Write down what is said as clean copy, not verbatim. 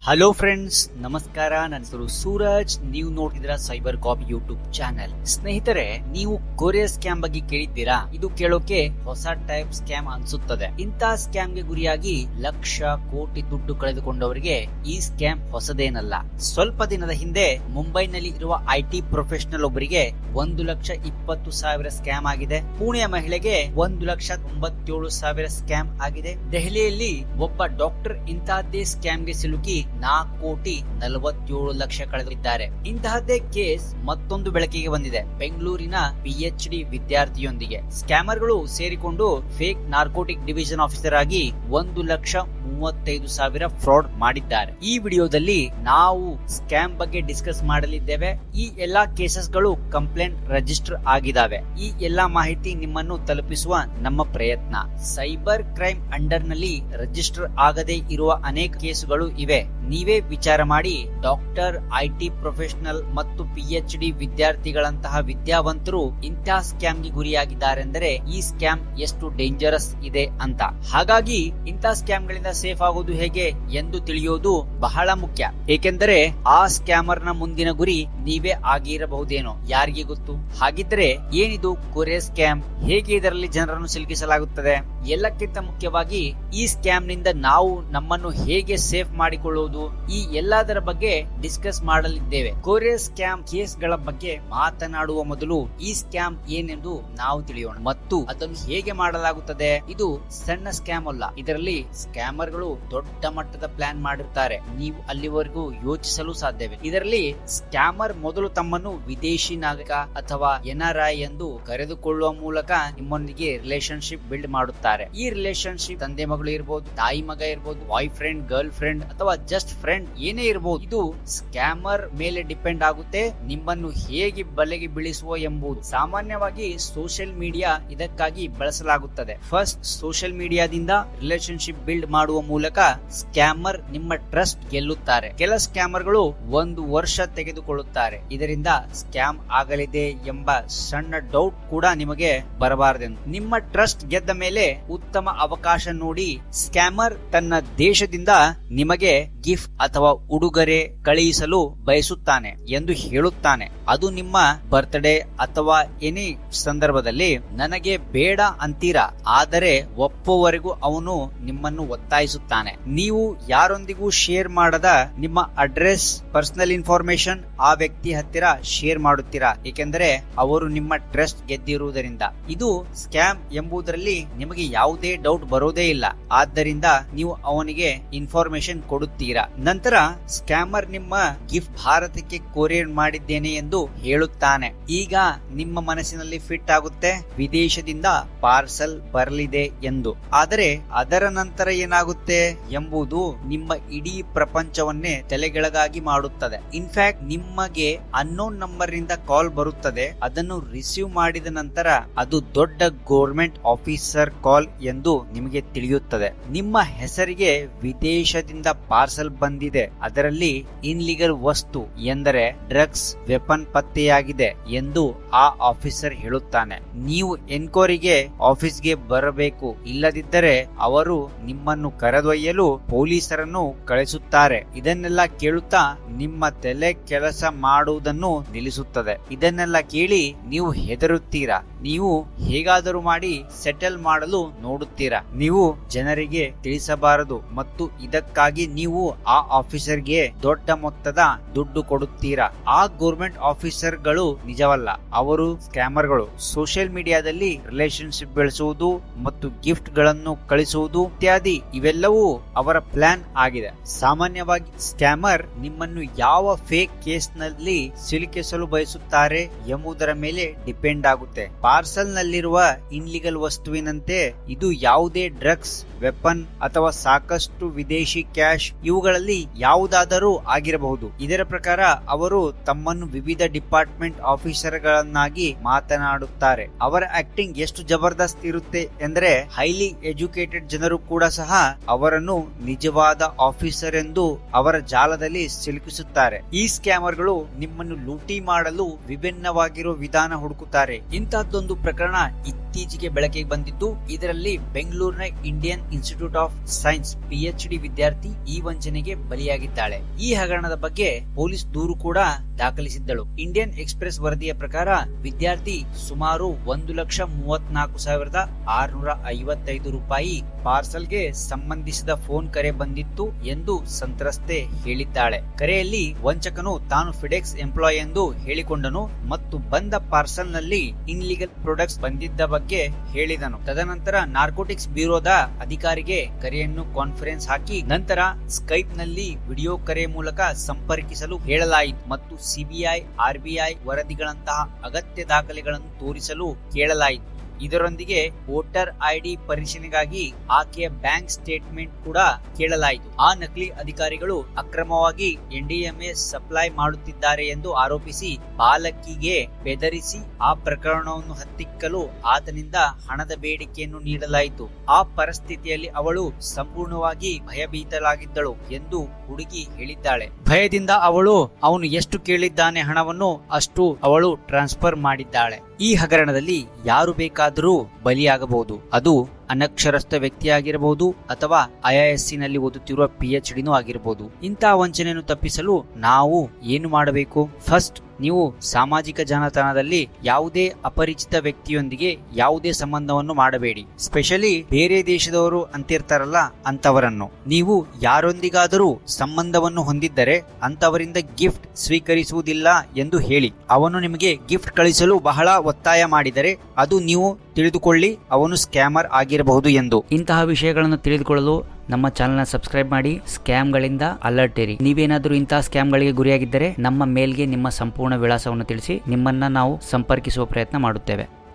Hello friends, ನಮಸ್ಕಾರ. ನನ್ನ ಹೆಸರು ಸೂರಜ್. ನೀವು ನೋಡ್ತಿದ್ದೀರಾ ಸೈಬರ್ ಕಾಪ್ ಯೂಟ್ಯೂಬ್ ಚಾನೆಲ್. ಸ್ನೇಹಿತರೆ, ನೀವು ಕೊರಿಯರ್ ಸ್ಕ್ಯಾಮ್ ಬಗ್ಗೆ ಕೇಳಿದ್ದೀರಾ? ಇದು ಕೇಳೋಕೆ ಹೊಸ ಟೈಪ್ ಸ್ಕ್ಯಾಮ್ ಅನ್ಸುತ್ತದೆ. ಇಂಥ ಸ್ಕ್ಯಾಮ್ಗೆ ಗುರಿಯಾಗಿ ಲಕ್ಷ ಕೋಟಿ ದುಡ್ಡು ಕಳೆದುಕೊಂಡವರಿಗೆ ಈ ಸ್ಕ್ಯಾಮ್ ಹೊಸದೇನಲ್ಲ. ಸ್ವಲ್ಪ ದಿನದ ಹಿಂದೆ ಮುಂಬೈನಲ್ಲಿ ಇರುವ ಐಟಿ ಪ್ರೊಫೆಷನಲ್ ಒಬ್ಬರಿಗೆ 1,20,000 ಸ್ಕ್ಯಾಮ್ ಆಗಿದೆ. ಪುಣೆಯ ಮಹಿಳೆಗೆ 1,97,000 ಸ್ಕ್ಯಾಮ್ ಆಗಿದೆ. ದೆಹಲಿಯಲ್ಲಿ ಒಬ್ಬ ಡಾಕ್ಟರ್ ಇಂತಹದ್ದೇ ಸ್ಕ್ಯಾಮ್ಗೆ ಸಿಲುಕಿ 4,47,00,000 ಕಳೆದಿದ್ದಾರೆ. ಇಂತಹದ್ದೇ ಕೇಸ್ ಮತ್ತೊಂದು ಬೆಳಕಿಗೆ ಬಂದಿದೆ. ಬೆಂಗಳೂರಿನ PhD ವಿದ್ಯಾರ್ಥಿಯೊಂದಿಗೆ ಸ್ಕ್ಯಾಮರ್ಗಳು ಸೇರಿಕೊಂಡು ಫೇಕ್ ನಾರ್ಕೋಟಿಕ್ ಡಿವಿಷನ್ ಆಫೀಸರ್ ಆಗಿ 1,35,000 ಫ್ರಾಡ್ ಮಾಡಿದ್ದಾರೆ. ಈ ವಿಡಿಯೋದಲ್ಲಿ ನಾವು ಸ್ಕ್ಯಾಮ್ ಬಗ್ಗೆ ಡಿಸ್ಕಸ್ ಮಾಡಲಿದ್ದೇವೆ. ಈ ಎಲ್ಲಾ ಕೇಸಸ್ಗಳು ಕಂಪ್ಲೇಂಟ್ ರಿಜಿಸ್ಟರ್ ಆಗಿದ್ದಾವೆ. ಈ ಎಲ್ಲಾ ಮಾಹಿತಿ ನಿಮ್ಮನ್ನು ತಲುಪಿಸುವ ನಮ್ಮ ಪ್ರಯತ್ನ. ಸೈಬರ್ ಕ್ರೈಮ್ ಅಂಡರ್ ನಲ್ಲಿ ರಿಜಿಸ್ಟರ್ ಆಗದೇ ಇರುವ ಅನೇಕ ಕೇಸುಗಳು ಇವೆ. ನೀವೇ ವಿಚಾರ ಮಾಡಿ. ಡಾಕ್ಟರ್, ಐಟಿ ಪ್ರೊಫೆಷನಲ್ ಮತ್ತು PhD ವಿದ್ಯಾರ್ಥಿಗಳಂತಹ ವಿದ್ಯಾವಂತರು ಇಂತಹ ಸ್ಕ್ಯಾಮ್ಗೆ ಗುರಿಯಾಗಿದ್ದಾರೆಂದರೆ ಈ ಸ್ಕ್ಯಾಮ್ ಎಷ್ಟು ಡೇಂಜರಸ್ ಇದೆ ಅಂತ. ಹಾಗಾಗಿ ಇಂತಹ ಸ್ಕ್ಯಾಮ್ಗಳಿಂದ ಸೇಫ್ ಆಗೋದು ಹೇಗೆ ಎಂದು ತಿಳಿಯೋದು ಬಹಳ ಮುಖ್ಯ. ಏಕೆಂದರೆ ಆ ಸ್ಕ್ಯಾಮರ್ ನ ಮುಂದಿನ ಗುರಿ ನೀವೇ ಆಗಿರಬಹುದೇನೋ, ಯಾರಿಗೆ ಗೊತ್ತು. ಹಾಗಿದ್ರೆ ಏನಿದು ಕೊರಿಯರ್ ಸ್ಕ್ಯಾಮ್? ಹೇಗೆ ಇದರಲ್ಲಿ ಜನರನ್ನು ಸಿಲುಕಿಸಲಾಗುತ್ತದೆ? ಎಲ್ಲಕ್ಕಿಂತ ಮುಖ್ಯವಾಗಿ ಈ ಸ್ಕ್ಯಾಮ್ ನಿಂದ ನಾವು ನಮ್ಮನ್ನು ಹೇಗೆ ಸೇಫ್ ಮಾಡಿಕೊಳ್ಳುವುದು, ಈ ಎಲ್ಲದರ ಬಗ್ಗೆ ಡಿಸ್ಕಸ್ ಮಾಡಲಿದ್ದೇವೆ. ಕೊರಿಯರ್ ಸ್ಕ್ಯಾಮ್ ಕೇಸ್ ಗಳ ಬಗ್ಗೆ ಮಾತನಾಡುವ ಮೊದಲು ಈ ಸ್ಕ್ಯಾಮ್ ಏನೆಂದು ನಾವು ತಿಳಿಯೋಣ ಮತ್ತು ಅದನ್ನು ಹೇಗೆ ಮಾಡಲಾಗುತ್ತದೆ. ಇದು ಸಣ್ಣ ಸ್ಕ್ಯಾಮ್ ಅಲ್ಲ. ಇದರಲ್ಲಿ ಸ್ಕ್ಯಾಮರ್ ಗಳು ದೊಡ್ಡ ಮಟ್ಟದ ಪ್ಲಾನ್ ಮಾಡಿರ್ತಾರೆ. ನೀವು ಅಲ್ಲಿವರೆಗೂ ಯೋಚಿಸಲು ಸಾಧ್ಯವಿಲ್ಲ. ಇದರಲ್ಲಿ ಸ್ಕ್ಯಾಮರ್ ಮೊದಲು ತಮ್ಮನ್ನು ವಿದೇಶಿ ನಾಗರಿಕ ಅಥವಾ NRI ಎಂದು ಕರೆದುಕೊಳ್ಳುವ ಮೂಲಕ ನಿಮ್ಮೊಂದಿಗೆ ರಿಲೇಶನ್ಶಿಪ್ ಬಿಲ್ಡ್ ಮಾಡುತ್ತಾರೆ. ಈ ರಿಲೇಶನ್ಶಿಪ್ ತಂದೆ ಮಗಳು ಇರಬಹುದು, ತಾಯಿ ಮಗ ಇರಬಹುದು, ಬಾಯ್ ಫ್ರೆಂಡ್, ಗರ್ಲ್ ಫ್ರೆಂಡ್ ಅಥವಾ ಜಸ್ಟ್ ಫ್ರೆಂಡ್, ಏನೇ ಇರಬಹುದು. ಇದು ಸ್ಕ್ಯಾಮರ್ ಮೇಲೆ ಡಿಪೆಂಡ್ ಆಗುತ್ತೆ ನಿಮ್ಮನ್ನು ಹೇಗೆ ಬಲೆಗೆ ಬೀಳಿಸುವ ಎಂಬುದು. ಸಾಮಾನ್ಯವಾಗಿ ಸೋಷಿಯಲ್ ಮೀಡಿಯಾ ಇದಕ್ಕಾಗಿ ಬಳಸಲಾಗುತ್ತದೆ. ಫಸ್ಟ್ ಸೋಷಿಯಲ್ ಮೀಡಿಯಾದಿಂದ ರಿಲೇಶನ್ಶಿಪ್ ಬಿಲ್ಡ್ ಮಾಡುವ ಮೂಲಕ ಸ್ಕ್ಯಾಮರ್ ನಿಮ್ಮ ಟ್ರಸ್ಟ್ ಗೆಲ್ಲುತ್ತಾರೆ. ಕೆಲ ಸ್ಕ್ಯಾಮರ್ಗಳು 1 ವರ್ಷ ತೆಗೆದುಕೊಳ್ಳುತ್ತಾರೆ. ಇದರಿಂದ ಸ್ಕ್ಯಾಮ್ ಆಗಲಿದೆ ಎಂಬ ಸಣ್ಣ ಡೌಟ್ ಕೂಡ ನಿಮಗೆ ಬರಬಾರದೆಂದು. ನಿಮ್ಮ ಟ್ರಸ್ಟ್ ಗೆದ್ದ ಮೇಲೆ ಉತ್ತಮ ಅವಕಾಶ ನೋಡಿ ಸ್ಕ್ಯಾಮರ್ ತನ್ನ ದೇಶದಿಂದ ನಿಮಗೆ ಗಿಫ್ಟ್ ಅಥವಾ ಉಡುಗೊರೆ ಕಳುಹಿಸಲು ಬಯಸುತ್ತಾನೆ ಎಂದು ಹೇಳುತ್ತಾನೆ. ಅದು ನಿಮ್ಮ ಬರ್ತ್ಡೇ ಅಥವಾ ಎನಿ ಸಂದರ್ಭದಲ್ಲಿ. ನನಗೆ ಬೇಡ ಅಂತೀರಾ, ಆದರೆ ಒಪ್ಪುವವರೆಗೂ ಅವನು ನಿಮ್ಮನ್ನು ಒತ್ತಾಯಿಸುತ್ತಾನೆ. ನೀವು ಯಾರೊಂದಿಗೂ ಶೇರ್ ಮಾಡದ ನಿಮ್ಮ ಅಡ್ರೆಸ್, ಪರ್ಸನಲ್ ಇನ್ಫಾರ್ಮೇಶನ್ ಆ ವ್ಯಕ್ತಿ ಹತ್ತಿರ ಶೇರ್ ಮಾಡುತ್ತೀರಾ, ಏಕೆಂದರೆ ಅವರು ನಿಮ್ಮ ಟ್ರಸ್ಟ್ ಗೆದ್ದಿರುವುದರಿಂದ. ಇದು ಸ್ಕ್ಯಾಮ್ ಎಂಬುದರಲ್ಲಿ ನಿಮಗೆ ಯಾವುದೇ ಡೌಟ್ ಬರೋದೇ ಇಲ್ಲ. ಆದ್ದರಿಂದ ನೀವು ಅವನಿಗೆ ಇನ್ಫಾರ್ಮೇಶನ್ ಕೊಡುತ್ತೀರಾ. ನಂತರ ಸ್ಕ್ಯಾಮರ್ ನಿಮ್ಮ ಗಿಫ್ಟ್ ಭಾರತಕ್ಕೆ ಕೊರಿಯರ್ ಮಾಡಿದ್ದೇನೆ ಎಂದು ಹೇಳುತ್ತಾನೆ. ಈಗ ನಿಮ್ಮ ಮನಸ್ಸಿನಲ್ಲಿ ಫಿಟ್ ಆಗುತ್ತೆ, ವಿದೇಶದಿಂದ ಪಾರ್ಸಲ್ ಬರಲಿದೆ ಎಂದು. ಆದರೆ ಅದರ ನಂತರ ಏನಾಗುತ್ತೆ ಎಂಬುದು ನಿಮ್ಮ ಇಡೀ ಪ್ರಪಂಚವನ್ನೇ ತಲೆಗೆಳಗಾಗಿ ಮಾಡುತ್ತದೆ. ಇನ್ಫ್ಯಾಕ್ಟ್ ನಿಮಗೆ ಅನ್ನೋನ್ ನಂಬರ್ ನಿಂದ ಕಾಲ್ ಬರುತ್ತದೆ. ಅದನ್ನು ರಿಸೀವ್ ಮಾಡಿದ ನಂತರ ಅದು ದೊಡ್ಡ ಗೌರ್ಮೆಂಟ್ ಆಫೀಸರ್ ಕಾಲ್ ಎಂದು ನಿಮಗೆ ತಿಳಿಯುತ್ತದೆ. ನಿಮ್ಮ ಹೆಸರಿಗೆ ವಿದೇಶದಿಂದ ಪಾರ್ಸಲ್ ಬಂದಿದೆ. ಅದರಲ್ಲಿ ಇನ್ಲೀಗಲ್ ವಸ್ತು ಎಂದರೆ ಡ್ರಗ್ಸ್, ವೆಪನ್ ಪತ್ತೆಯಾಗಿದೆ ಎಂದು ಆ ಆಫೀಸರ್ ಹೇಳುತ್ತಾನೆ. ನೀವು ಎನ್ಕ್ವೈರಿಗೆ ಆಫೀಸ್ಗೆ ಬರಬೇಕು, ಇಲ್ಲದಿದ್ದರೆ ಅವರು ನಿಮ್ಮನ್ನು ಕರೆದೊಯ್ಯಲು ಪೊಲೀಸರನ್ನು ಕಳಿಸುತ್ತಾರೆ. ಇದನ್ನೆಲ್ಲ ಕೇಳುತ್ತಾ ನಿಮ್ಮ ತಲೆ ಕೆಲಸ ಮಾಡುವುದನ್ನು ನಿಲ್ಲಿಸುತ್ತದೆ. ಇದನ್ನೆಲ್ಲ ಕೇಳಿ ನೀವು ಹೆದರುತ್ತೀರಾ. ನೀವು ಹೇಗಾದರೂ ಮಾಡಿ ಸೆಟಲ್ ಮಾಡಲು ನೋಡುತ್ತೀರಾ. ನೀವು ಜನರಿಗೆ ತಿಳಿಸಬಾರದು ಮತ್ತು ಇದಕ್ಕಾಗಿ ನೀವು ಆ ಆಫೀಸರ್ಗೆ ದೊಡ್ಡ ಮೊತ್ತದ ದುಡ್ಡು ಕೊಡುತ್ತೀರಾ. ಆ ಗೌರ್ಮೆಂಟ್ ಆಫೀಸರ್ ಗಳು ನಿಜವಲ್ಲ, ಅವರು ಸ್ಕ್ಯಾಮರ್ಗಳು. ಸೋಷಿಯಲ್ ಮೀಡಿಯಾದಲ್ಲಿ ರಿಲೇಶನ್ಶಿಪ್ ಬೆಳೆಸುವುದು ಮತ್ತು ಗಿಫ್ಟ್ ಗಳನ್ನು ಕಳಿಸುವುದು ಇತ್ಯಾದಿ ಇವೆಲ್ಲವೂ ಅವರ ಪ್ಲಾನ್ ಆಗಿದೆ. ಸಾಮಾನ್ಯವಾಗಿ ಸ್ಕ್ಯಾಮರ್ ನಿಮ್ಮನ್ನು ಯಾವ ಫೇಕ್ ಕೇಸ್ ನಲ್ಲಿ ಸಿಲುಕಿಸಲು ಬಯಸುತ್ತಾರೆ ಎಂಬುದರ ಮೇಲೆ ಡಿಪೆಂಡ್ ಆಗುತ್ತೆ. ಪಾರ್ಸಲ್ ನಲ್ಲಿರುವ ಇನ್ಲೀಗಲ್ ವಸ್ತುವಿನಂತೆ ಇದು ಯಾವುದೇ ಡ್ರಗ್ಸ್, ವೆಪನ್ ಅಥವಾ ಸಾಕಷ್ಟು ವಿದೇಶಿ ಕ್ಯಾಶ್ ಇವುಗಳಲ್ಲಿ ಯಾವುದಾದರೂ ಆಗಿರಬಹುದು. ಇದರ ಪ್ರಕಾರ ಅವರು ತಮ್ಮನ್ನು ವಿವಿಧ ಡಿಪಾರ್ಟ್ಮೆಂಟ್ ಆಫೀಸರ್ ಗಳನ್ನಾಗಿ ಮಾತನಾಡುತ್ತಾರೆ. ಅವರ ಆಕ್ಟಿಂಗ್ ಎಷ್ಟು ಜಬರ್ದಸ್ತ್ ಇರುತ್ತೆ ಎಂದರೆ ಹೈಲಿ ಎಜುಕೇಟೆಡ್ ಜನರು ಕೂಡ ಸಹ ಅವರನ್ನು ನಿಜವಾದ ಆಫೀಸರ್ ಎಂದು ಅವರ ಜಾಲದಲ್ಲಿ ಸಿಲುಕಿಸುತ್ತಾರೆ. ಈ ಸ್ಕ್ಯಾಮರ್ಗಳು ನಿಮ್ಮನ್ನು ಲೂಟಿ ಮಾಡಲು ವಿಭಿನ್ನವಾಗಿರುವ ವಿಧಾನ ಹುಡುಕುತ್ತಾರೆ. ಇಂತಹದ್ದೊಂದು ಪ್ರಕರಣ ಇತ್ತೀಚೆಗೆ ಬೆಳಕಿಗೆ ಬಂದಿದ್ದು. ಇದರಲ್ಲಿ ಬೆಂಗಳೂರಿನ Indian institute of science PhD ವಿದ್ಯಾರ್ಥಿ ಈ ವಂಚನೆಗೆ ವಂಚನೆಗೆ ಬಲಿಯಾಗಿದ್ದಾಳೆ. ಈ ಹಗರಣದ ಬಗ್ಗೆ ಪೊಲೀಸ್ ದೂರು ಕೂಡ ದಾಖಲಿಸಿದ್ದಳು. ಇಂಡಿಯನ್ ಎಕ್ಸ್‌ಪ್ರೆಸ್ ವರದಿಯ ಪ್ರಕಾರ ವಿದ್ಯಾರ್ಥಿ ಸುಮಾರು 1,34,655 ರೂಪಾಯಿ ಪಾರ್ಸಲ್ಗೆ ಸಂಬಂಧಿಸಿದ ಫೋನ್ ಕರೆ ಬಂದಿತ್ತು ಎಂದು ಸಂತ್ರಸ್ತೆ ಹೇಳಿದ್ದಾಳೆ. ಕರೆಯಲ್ಲಿ ವಂಚಕನು ತಾನು ಫಿಡೆಕ್ಸ್ ಎಂಪ್ಲಾಯ್ ಎಂದು ಹೇಳಿಕೊಂಡನು ಮತ್ತು ಬಂದ ಪಾರ್ಸಲ್ ನಲ್ಲಿ ಇನ್ಲೀಗಲ್ ಪ್ರಾಡಕ್ಟ್ಸ್ ಬಂದಿದ್ದ ಬಗ್ಗೆ ಹೇಳಿದನು. ತದನಂತರ ನಾರ್ಕೋಟಿಕ್ಸ್ ಬ್ಯೂರೋದ ಅಧಿಕಾರಿಗೆ ಕರೆಯನ್ನು ಕಾನ್ಫರೆನ್ಸ್ ಹಾಕಿ ನಂತರ ಸ್ಕೈಪ್ ನಲ್ಲಿ ವಿಡಿಯೋ ಕರೆ ಮೂಲಕ ಸಂಪರ್ಕಿಸಲು ಹೇಳಲಾಯಿತು ಮತ್ತು ಸಿಬಿಐ, ಆರ್ಬಿಐ ವರದಿಗಳಂತಹ ಅಗತ್ಯ ದಾಖಲೆಗಳನ್ನು ತೋರಿಸಲು ಕೇಳಲಾಯಿತು. ಇದರೊಂದಿಗೆ ವೋಟರ್ ಐಡಿ ಪರಿಶೀಲನೆಗಾಗಿ ಆಕೆಯ ಬ್ಯಾಂಕ್ ಸ್ಟೇಟ್ಮೆಂಟ್ ಕೂಡ ಕೇಳಲಾಯಿತು. ಆ ನಕಲಿ ಅಧಿಕಾರಿಗಳು ಅಕ್ರಮವಾಗಿ ಎನ್ಡಿಎಂಎ ಸಪ್ಲೈ ಮಾಡುತ್ತಿದ್ದಾರೆ ಎಂದು ಆರೋಪಿಸಿ ಬಾಲಕಿಗೆ ಬೆದರಿಸಿ ಆ ಪ್ರಕರಣವನ್ನು ಹತ್ತಿಕ್ಕಲು ಆತನಿಂದ ಹಣದ ಬೇಡಿಕೆಯನ್ನು ನೀಡಲಾಯಿತು. ಆ ಪರಿಸ್ಥಿತಿಯಲ್ಲಿ ಅವಳು ಸಂಪೂರ್ಣವಾಗಿ ಭಯಭೀತಳಾಗಿದ್ದಳು ಎಂದು ಹುಡುಗಿ ಹೇಳಿದ್ದಾಳೆ. ಭಯದಿಂದ ಅವಳು ಅವನು ಎಷ್ಟು ಕೇಳಿದ್ದಾನೆ ಹಣವನ್ನು ಅಷ್ಟು ಅವಳು ಟ್ರಾನ್ಸ್ಫರ್ ಮಾಡಿದ್ದಾಳೆ. ಈ ಹಗರಣದಲ್ಲಿ ಯಾರು ಬೇಕಾದರೂ ಬಲಿಯಾಗಬಹುದು. ಅದು ಅನಕ್ಷರಸ್ಥ ವ್ಯಕ್ತಿಯಾಗಿರಬಹುದು ಅಥವಾ IISc ನಲ್ಲಿ ಓದುತ್ತಿರುವ PhDನೂ ಆಗಿರಬಹುದು. ಇಂತಹ ವಂಚನೆಯನ್ನು ತಪ್ಪಿಸಲು ನಾವು ಏನು ಮಾಡಬೇಕು? ಫಸ್ಟ್, ನೀವು ಸಾಮಾಜಿಕ ಜಾಲತಾಣದಲ್ಲಿ ಯಾವುದೇ ಅಪರಿಚಿತ ವ್ಯಕ್ತಿಯೊಂದಿಗೆ ಯಾವುದೇ ಸಂಬಂಧವನ್ನು ಮಾಡಬೇಡಿ. ಸ್ಪೆಷಲಿ ಬೇರೆ ದೇಶದವರು ಅಂತಿರ್ತಾರಲ್ಲ ಅಂತವರನ್ನು. ನೀವು ಯಾರೊಂದಿಗಾದರೂ ಸಂಬಂಧವನ್ನು ಹೊಂದಿದ್ದರೆ ಅಂತವರಿಂದ ಗಿಫ್ಟ್ ಸ್ವೀಕರಿಸುವುದಿಲ್ಲ ಎಂದು ಹೇಳಿ. ಅವನು ನಿಮಗೆ ಗಿಫ್ಟ್ ಕಳಿಸಲು ಬಹಳ ಒತ್ತಾಯ ಮಾಡಿದರೆ ಅದು ನೀವು ತಿಳಿದುಕೊಳ್ಳಿ ಅವನು ಸ್ಕ್ಯಾಮರ್ ಆಗಿರಬಹುದು ಎಂದು. ಇಂತಹ ವಿಷಯಗಳನ್ನು ತಿಳಿದುಕೊಳ್ಳಲು ನಮ್ಮ ಚಾನೆಲ್ನ ಸಬ್ಸ್ಕ್ರೈಬ್ ಮಾಡಿ. ಸ್ಕ್ಯಾಮ್ಗಳಿಂದ ಅಲರ್ಟ್ ಇರಿ. ನೀವೇನಾದರೂ ಇಂತಹ ಸ್ಕ್ಯಾಮ್ಗಳಿಗೆ ಗುರಿಯಾಗಿದ್ದರೆ ನಮ್ಮ ಮೇಲ್ಗೆ ನಿಮ್ಮ ಸಂಪೂರ್ಣ ವಿಳಾಸವನ್ನು ತಿಳಿಸಿ ನಿಮ್ಮನ್ನ ನಾವು ಸಂಪರ್ಕಿಸುವ ಪ್ರಯತ್ನ ಮಾಡುತ್ತೇವೆ.